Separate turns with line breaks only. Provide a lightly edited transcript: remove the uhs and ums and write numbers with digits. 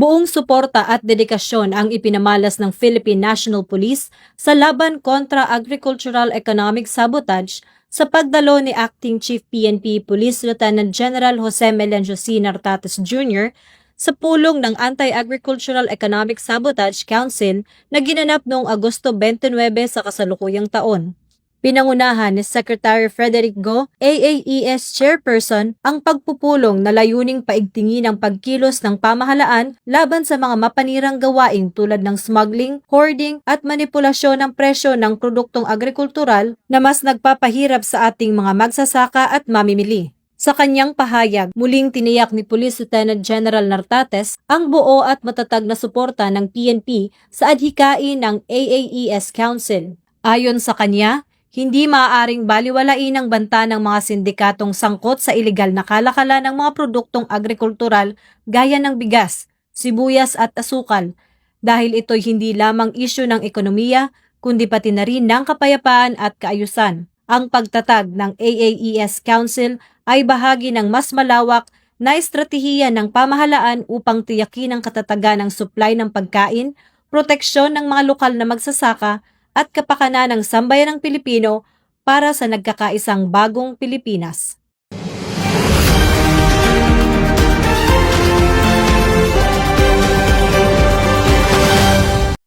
Buong suporta at dedikasyon ang ipinamalas ng Philippine National Police sa laban kontra agricultural economic sabotage sa pagdalo ni Acting Chief PNP Police Lieutenant General Jose Melencio C. Nartates Jr. sa pulong ng Anti-Agricultural Economic Sabotage Council na ginanap noong Agosto 29 sa kasalukuyang taon. Pinangunahan ni Secretary Frederick Go, AAES Chairperson, ang pagpupulong na layuning paigtingin ang pagkilos ng pamahalaan laban sa mga mapanirang gawain tulad ng smuggling, hoarding at manipulasyon ng presyo ng produktong agrikultural na mas nagpapahirap sa ating mga magsasaka at mamimili. Sa kanyang pahayag, muling tiniyak ni Police Lieutenant General Nartates ang buo at matatag na suporta ng PNP sa adhikain ng AAES Council. Ayon sa kanya, hindi maaaring baliwalain ang banta ng mga sindikatong sangkot sa ilegal na kalakalan ng mga produktong agrikultural gaya ng bigas, sibuyas at asukal dahil ito'y hindi lamang isyu ng ekonomiya kundi pati na rin ng kapayapaan at kaayusan. Ang pagtatag ng AAES Council ay bahagi ng mas malawak na estratehiya ng pamahalaan upang tiyakin ang katatagan ng supply ng pagkain, proteksyon ng mga lokal na magsasaka at kapakanan ng sambayanang Pilipino para sa nagkakaisang bagong Pilipinas.